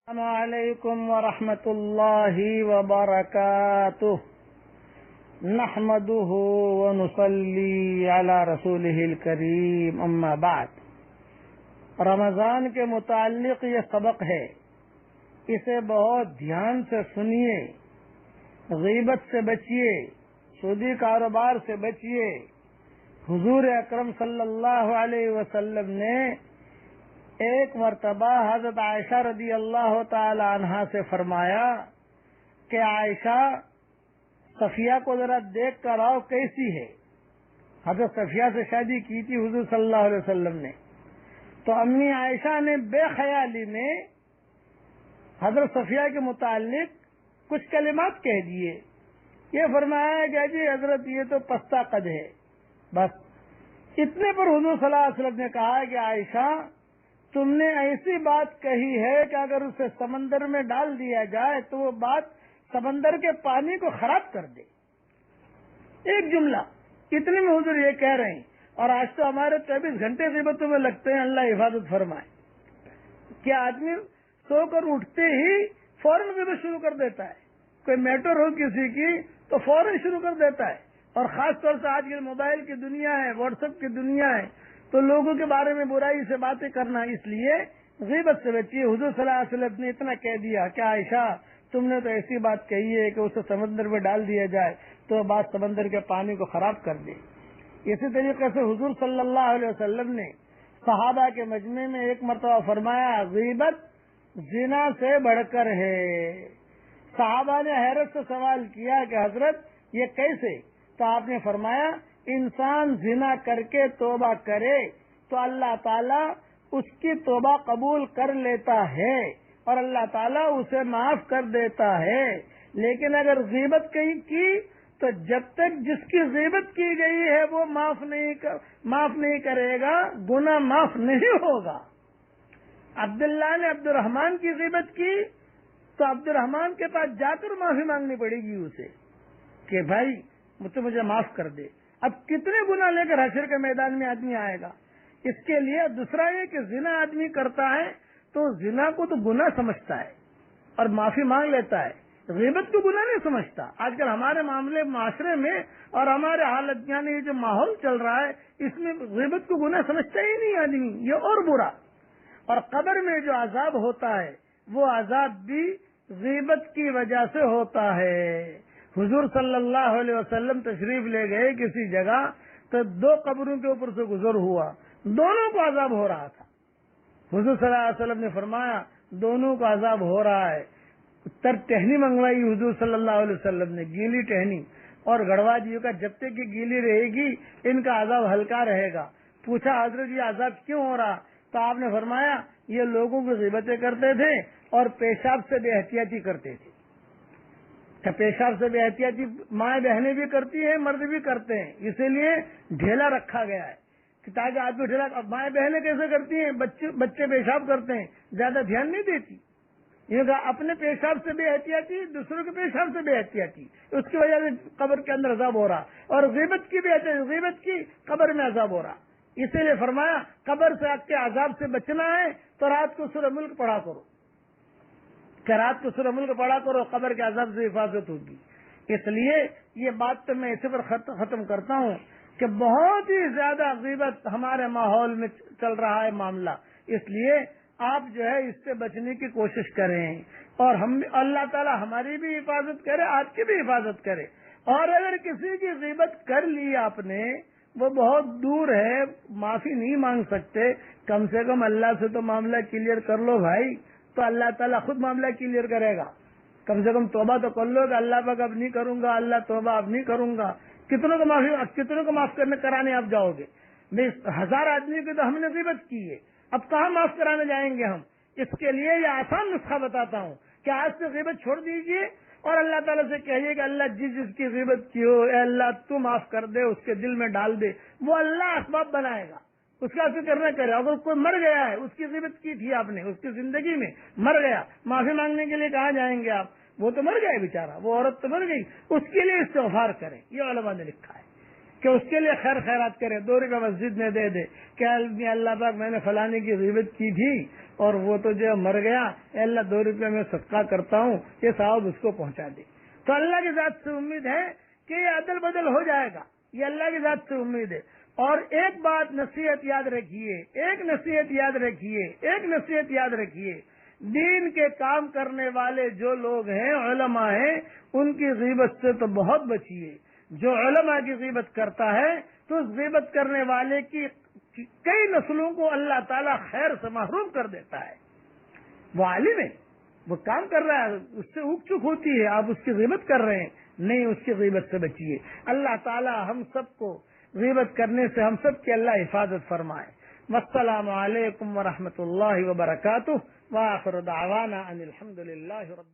السلام علیکم ورحمۃ اللہ وبرکاتہ نحمده ونصلی علی رسولہ الکریم اما بعد۔ رمضان کے متعلق یہ سبق ہے، اسے بہت دھیان سے سنیے، غیبت سے بچیے، سودی کاروبار سے بچیے۔ حضور اکرم صلی اللہ علیہ وسلم نے ایک مرتبہ حضرت عائشہ رضی اللہ تعالی عنہا سے فرمایا کہ عائشہ، صفیہ کو ذرا دیکھ کر آؤ کیسی ہے۔ حضرت صفیہ سے شادی کی تھی حضور صلی اللہ علیہ وسلم نے، تو امی عائشہ نے بے خیالی میں حضرت صفیہ کے متعلق کچھ کلمات کہہ دیے۔ یہ فرمایا کہ جی حضرت یہ تو پستہ قد ہے، بس اتنے پر حضور صلی اللہ علیہ وسلم نے کہا کہ عائشہ، تم نے ایسی بات کہی ہے کہ اگر اسے سمندر میں ڈال دیا جائے تو وہ بات سمندر کے پانی کو خراب کر دے۔ ایک جملہ اتنے میں حضور یہ کہہ رہے ہیں، اور آج تو ہمارے 24 گھنٹے غیبتوں میں لگتے ہیں، اللہ حفاظت فرمائے۔ کیا آدمی سو کر اٹھتے ہی فوراً غیبت شروع کر دیتا ہے، کوئی میٹر ہو کسی کی تو فوراً شروع کر دیتا ہے، اور خاص طور سے آج کل موبائل کی دنیا ہے، واٹس ایپ کی دنیا ہے، تو لوگوں کے بارے میں برائی سے باتیں کرنا، اس لیے غیبت سے بچیے۔ حضور صلی اللہ علیہ وسلم نے اتنا کہہ دیا کہ عائشہ، تم نے تو ایسی بات کہی ہے کہ اسے سمندر میں ڈال دیا جائے تو بات سمندر کے پانی کو خراب کر دے۔ اسی طریقے سے حضور صلی اللہ علیہ وسلم نے صحابہ کے مجمع میں ایک مرتبہ فرمایا، غیبت زنا سے بڑھ کر ہے۔ صحابہ نے حیرت سے سوال کیا کہ حضرت یہ کیسے؟ تو آپ نے فرمایا، انسان زنا کر کے توبہ کرے تو اللہ تعالیٰ اس کی توبہ قبول کر لیتا ہے اور اللہ تعالیٰ اسے معاف کر دیتا ہے، لیکن اگر غیبت کہیں کی تو جب تک جس کی غیبت کی گئی ہے وہ معاف نہیں کرے گا، گناہ معاف نہیں ہوگا۔ عبداللہ نے عبد الرحمان کی غیبت کی تو عبد الرحمان کے پاس جا کر معافی مانگنی پڑے گی اسے کہ بھائی مجھے معاف کر دے۔ اب کتنے گناہ لے کر حشر کے میدان میں آدمی آئے گا؟ اس کے لیے دوسرا یہ کہ زنا آدمی کرتا ہے تو زنا کو تو گناہ سمجھتا ہے اور معافی مانگ لیتا ہے، غیبت کو گناہ نہیں سمجھتا۔ آج کل ہمارے معاملے معاشرے میں اور ہمارے حالت یعنی جو ماحول چل رہا ہے، اس میں غیبت کو گناہ سمجھتا ہی نہیں آدمی، یہ اور برا۔ اور قبر میں جو عذاب ہوتا ہے وہ عذاب بھی غیبت کی وجہ سے ہوتا ہے۔ حضور صلی اللہ علیہ وسلم تشریف لے گئے کسی جگہ تو 2 قبروں کے اوپر سے گزر ہوا، دونوں کو عذاب ہو رہا تھا۔ حضور صلی اللہ علیہ وسلم نے فرمایا دونوں کو عذاب ہو رہا ہے۔ تر ٹہنی منگوائی حضور صلی اللہ علیہ وسلم نے، گیلی ٹہنی، اور گڑوا جیوں کا جب تک یہ گیلی رہے گی ان کا عذاب ہلکا رہے گا۔ پوچھا حضرت یہ عذاب کیوں ہو رہا؟ تو آپ نے فرمایا یہ لوگوں کی غیبتیں کرتے تھے اور پیشاب سے بے احتیاطی کرتے تھے۔ پیشاب سے بے احتیاطی مائیں بہنیں بھی کرتی ہیں، مرد بھی کرتے ہیں، اسی لیے ڈھیلا رکھا گیا ہے کہ تاکہ آدمی ڈھیلا۔ مائیں بہنیں کیسے کرتی ہیں؟ بچے پیشاب کرتے ہیں، زیادہ دھیان نہیں دیتی، یہ کہا اپنے پیشاب سے بے احتیاطی، دوسروں کے پیشاب سے بے احتیاطی، اس کی وجہ سے قبر کے اندر عذاب ہو رہا، اور غیبت کی بے احتیاطی، غیبت کی قبر میں عذاب ہو رہا۔ اسی لیے فرمایا قبر سے آپ کے عذاب سے بچنا ہے تو رات کو سورہ ملک پڑھا کرو، کہ رات کو سورہ ملک پڑھا کرو، قبر کے عذاب سے حفاظت ہوگی۔ اس لیے یہ بات تو میں اسی پر ختم کرتا ہوں کہ بہت ہی زیادہ غیبت ہمارے ماحول میں چل رہا ہے معاملہ، اس لیے آپ جو ہے اس سے بچنے کی کوشش کریں، اور ہم اللہ تعالی ہماری بھی حفاظت کرے، آپ کی بھی حفاظت کرے۔ اور اگر کسی کی غیبت کر لی آپ نے، وہ بہت دور ہے، معافی نہیں مانگ سکتے، کم سے کم اللہ سے تو معاملہ کلیئر کر لو بھائی، تو اللہ تعالیٰ خود معاملہ کلیئر کرے گا۔ کم سے کم توبہ تو کر لو کہ اللہ پاک اب نہیں کروں گا، اللہ توبہ اب نہیں کروں گا۔ کتنوں کو معاف کرانے آپ جاؤ گے؟ 1000 آدمی کی تو ہم نے غیبت کی ہے، اب کہاں معاف کرانے جائیں گے ہم؟ اس کے لیے یہ آسان نسخہ بتاتا ہوں کہ آج سے غیبت چھوڑ دیجئے اور اللہ تعالیٰ سے کہیے کہ اللہ جس کی غیبت کی ہو، اے اللہ تو معاف کر دے، اس کے دل میں ڈال دے، وہ اللہ اسباب بنائے گا، اس کا فکر نہ کرے۔ اگر کوئی مر گیا ہے، اس کی غیبت کی تھی آپ نے، اس کی زندگی میں مر گیا، معافی مانگنے کے لیے کہاں جائیں گے آپ؟ وہ تو مر گئے بیچارہ، وہ عورت تو مر گئی، اس کے لیے استغفار کریں، یہ علماء نے لکھا ہے کہ اس کے لیے خیر خیرات کرے، 2 روپے مسجد میں دے دے کہ اللہ پاک میں نے فلانے کی غیبت کی تھی اور وہ تو جو مر گیا، اے اللہ 2 روپے میں صدقہ کرتا ہوں، یہ ثواب اس کو پہنچا دے. تو اللہ کی ذات سے امید ہے کہ یہ عدل بدل ہو جائے گا، یہ اللہ کی ذات سے امید ہے. اور ایک بات نصیحت یاد رکھیے، ایک نصیحت یاد رکھیے، دین کے کام کرنے والے جو لوگ ہیں، علماء ہیں، ان کی غیبت سے تو بہت بچیے. جو علماء کی غیبت کرتا ہے تو اس غیبت کرنے والے کی کئی نسلوں کو اللہ تعالیٰ خیر سے محروم کر دیتا ہے. وہ عالم ہے، وہ کام کر رہا ہے، اس سے اوک چک ہوتی ہے، آپ اس کی غیبت کر رہے ہیں، نہیں، اس کی غیبت سے بچیے. اللہ تعالیٰ ہم سب کو غیبت کرنے سے ہم سب کی اللہ حفاظت فرمائے. والسلام علیکم ورحمۃ اللہ وبرکاتہ. وآخر دعوانا ان الحمد للہ رب